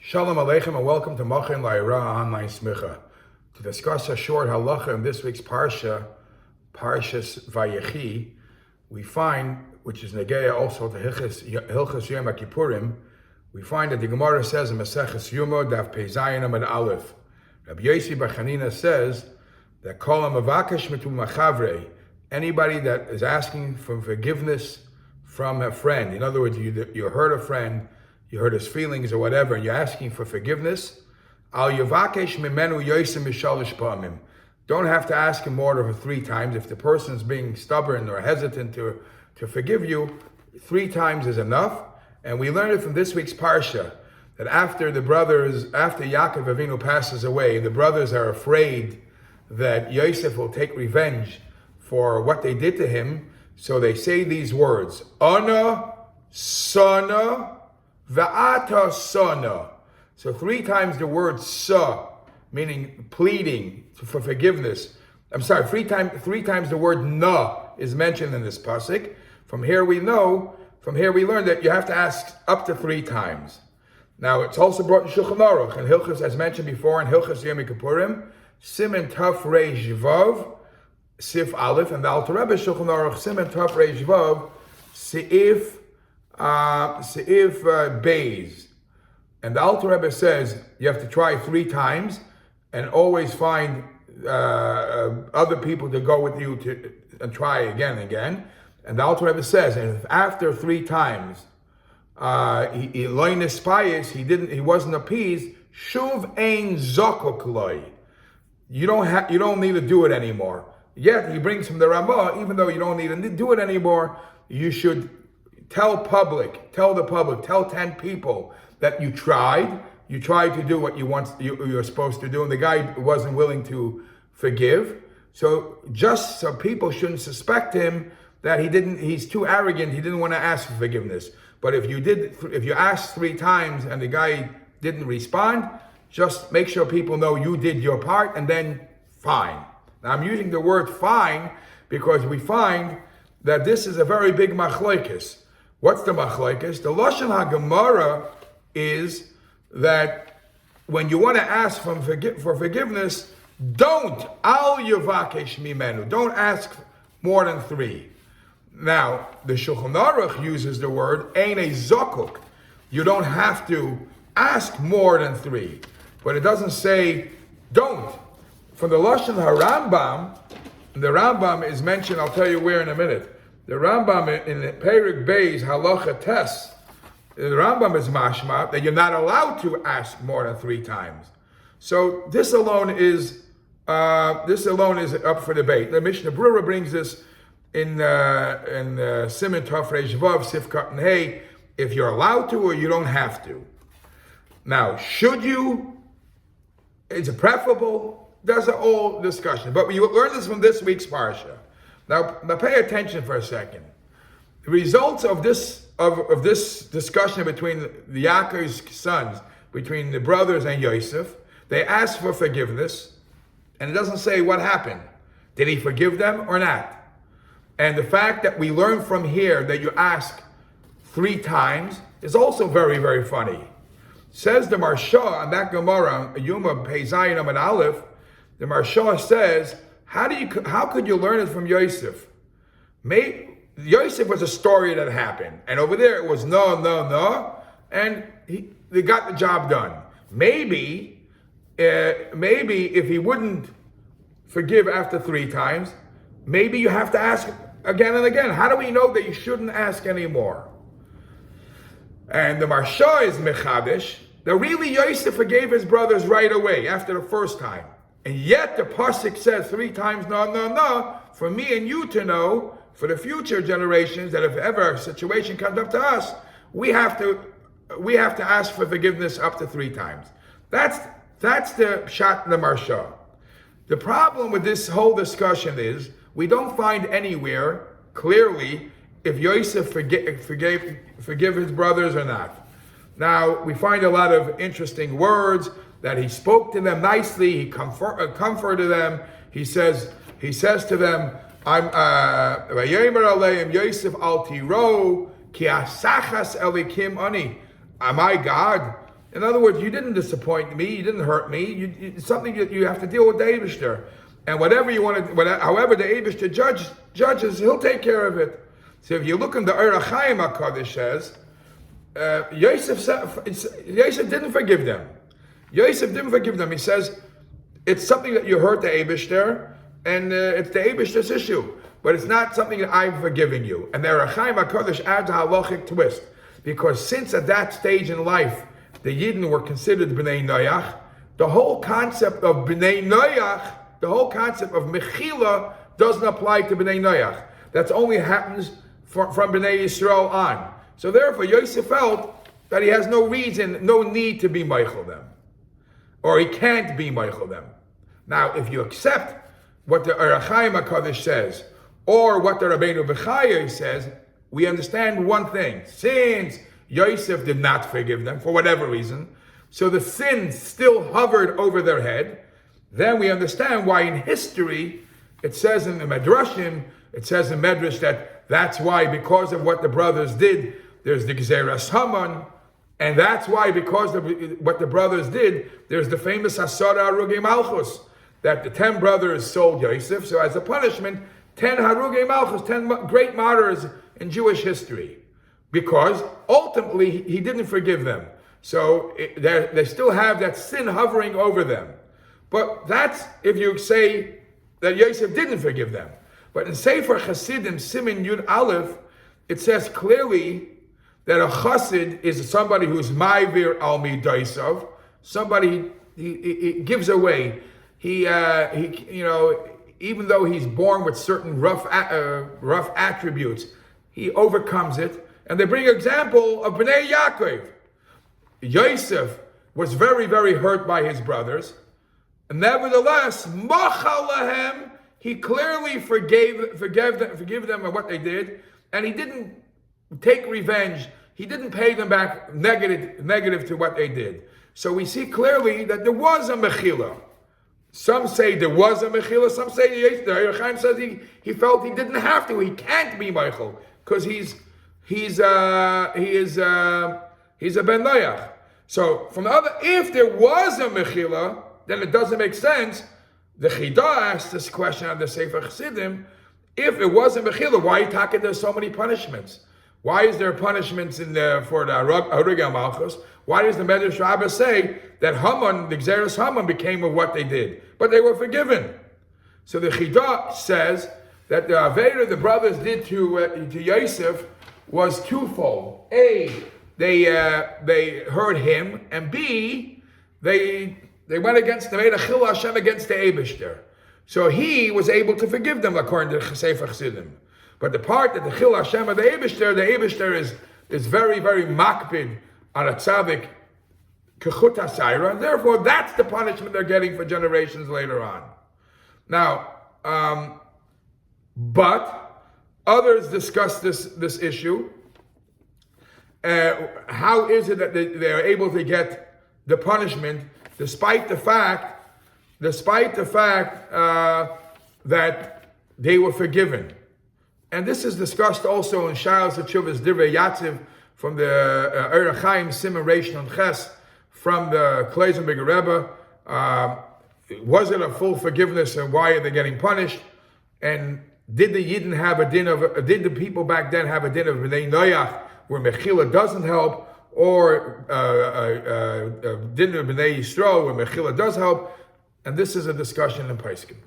Shalom Aleichem and welcome to Machin La'ira Online Smicha. To discuss a short halacha in this week's Parsha, Parshas Vayechi, we find, which is Negeya also to Hilchas Yom Kippurim, we find that the Gemara says in Maseches Yuma, Daf Pei Zayin Amud Aleph, Rabbi Yosi Bar Chanina says that Kol HaMavakesh Mitu Machavrei, anybody that is asking for forgiveness from a friend, in other words, you hurt a friend, you hurt his feelings or whatever, and you're asking for forgiveness, Al Yavakesh Mimenu Yosem Mishalish Pa'amim. Don't have to ask him more than 3 times. If the person is being stubborn or hesitant to forgive you, 3 times is enough. And we learned it from this week's Parsha, that after Yaakov Avinu passes away, the brothers are afraid that Yosef will take revenge for what they did to him. So they say these words, Ana, Sana, Va'ata Sana. So 3 times the word sa, meaning pleading for forgiveness. I'm sorry, 3 times the word na is mentioned in this pasuk. From here we learn that you have to ask up to 3 times. Now it's also brought in Shulchan Aruch, and Hilchas, as mentioned before, in Hilchas Yom Kippurim, Siman Taf Reish Vav, Sif Aleph, and the Alter Rebbe Shulchan Aruch, Siman Taf Reish Vav, Seif Beis. And the Alter Rebbe says you have to try 3 times and always find other people to go with you and try again and again. And the Alter Rebbe says, and if after 3 times he wasn't appeased, shuv ein zokok loy. You don't need to do it anymore. Yet he brings from the Ramah, even though you don't need to do it anymore, you should tell the public, tell 10 people that you tried to do what you're supposed to do, and the guy wasn't willing to forgive. So just so people shouldn't suspect him that he's too arrogant, he didn't want to ask for forgiveness. But if you asked 3 times and the guy didn't respond, just make sure people know you did your part, and then fine. Now I'm using the word fine because we find that this is a very big machlokes. What's the machlokes? The Lashon HaGemara is that when you want to ask for forgiveness, don't al yavakesh mimenu. Don't ask more than 3. Now the Shulchan Aruch uses the word ein a zokuk. You don't have to ask more than 3, but it doesn't say don't. From the Lashon HaRambam, the Rambam is mentioned. I'll tell you where in a minute. The Rambam in Perek Beis Halacha Tes, the Rambam is mashma that you're not allowed to ask more than 3 times. So this alone is up for debate. The Mishnah Brura brings this in Siman Taf Reish Vav Sifkat and Hey, if you're allowed to or you don't have to. Now, should you? Is it preferable? There's an old discussion, but we learned this from this week's parsha. Now pay attention for a second. The results of this discussion between the Yaakov's sons, between the brothers and Yosef, they asked for forgiveness, and it doesn't say what happened. Did he forgive them or not? And the fact that we learn from here that you ask 3 times is also very, very funny. Says the Marsha on that Gemara, Yuma Pei Zayin Amud Aleph, the Marsha says, how could you learn it from Yosef? Yosef was a story that happened, and over there it was no, and they got the job done. Maybe if he wouldn't forgive after 3 times, maybe you have to ask again and again. How do we know that you shouldn't ask anymore? And the Marsha is mechadish that really Yosef forgave his brothers right away after the first time. And yet the pasuk says 3 times no, for me and you to know, for the future generations, that if ever a situation comes up to us, we have to ask for forgiveness up to 3 times. That's the shot in the Marsha. The problem with this whole discussion is we don't find anywhere clearly if Yosef forgive his brothers or not. Now we find a lot of interesting words that he spoke to them nicely. He comforted them. He says to them, "I'm Vayomer aleim Yosef al tiro ki asachas elikim ani." Am I God? In other words, you didn't disappoint me, you didn't hurt me. It's something that you have to deal with the Eibishter. And whatever you want to, however the Eibishter judges, he'll take care of it. So if you look in the Orach Chaim HaKadosh says, Yosef didn't forgive them. Yosef didn't forgive them. He says, it's something that you hurt the Eibishter, and it's the Eibishter's issue. But it's not something that I'm forgiving you. And the Orach Chaim HaKadosh adds a halachic twist. Because since at that stage in life, the Yidden were considered B'nai Noach, the whole concept of B'nai Noach, the whole concept of Mechila doesn't apply to B'nai Noach. That only happens from B'nai Yisrael on. So therefore, Yosef felt that he has no reason, no need to be Meichel them. Or he can't be Meichel them. Now, if you accept what the Orach Chaim HaKadosh says, or what the Rabbeinu Bechaya says, we understand one thing. Since Yosef did not forgive them, for whatever reason, so the sin still hovered over their head, then we understand why in history, it says in the Medrashim, it says in Medrash that that's why, because of what the brothers did, there's the Gzeras Haman, and that's why, because of what the brothers did, there's the famous Asara Harugei Malchus, that the 10 brothers sold Yosef, so as a punishment, 10 Harugei Malchus, 10 great martyrs in Jewish history. Because ultimately, he didn't forgive them. So they still have that sin hovering over them. But that's if you say that Yosef didn't forgive them. But in Sefer Chasidim, Siman Yud Aleph, it says clearly that a chassid is somebody who's ma'avir al midaisav, somebody he gives away. He even though he's born with certain rough attributes, he overcomes it. And they bring an example of Bnei Yaakov. Yosef was very, very hurt by his brothers. And nevertheless, machal lahem, he clearly forgave them of what they did. And he didn't take revenge. He didn't pay them back negative to what they did. So we see clearly that there was a mechila. Some say there was a mechila. Some say the Orach Chaim says he felt he didn't have to. He can't be Michael because he's a ben Noach. So from the other, if there was a mechila, then it doesn't make sense. The Chida asked this question on the Sefer Chassidim: if it was a mechila, why there's so many punishments? Why is there punishments in there for the Harugei Malchus? Why does the Medrash Rabbah say that Haman, the Gzeras Haman, became of what they did? But they were forgiven. So the Chida says that the Aveda the brothers did to Yosef was twofold. A, they heard him, and B, they went against, they made a chil Hashem against the Eibishter. So he was able to forgive them according to Sefer Chassidim. But the part that the chil Hashem of the Eibishter is very, very makpid on a tzaddik kechut hasayra, and therefore that's the punishment they're getting for generations later on. Now, but others discuss this issue. How is it that they are able to get the punishment despite the fact that they were forgiven? And this is discussed also in Shalos HaTshuvas Divrei Yatziv from the Orach Chaim Siman Reish Nun Ches from the Kleisenberger Rebbe. Was it a full forgiveness, and why are they getting punished? And did the Yidden have a din of? Did the people back then have a din of Bnei Noach where Mechila doesn't help, or din of Bnei Yisrael where Mechila does help? And this is a discussion in Paiskim.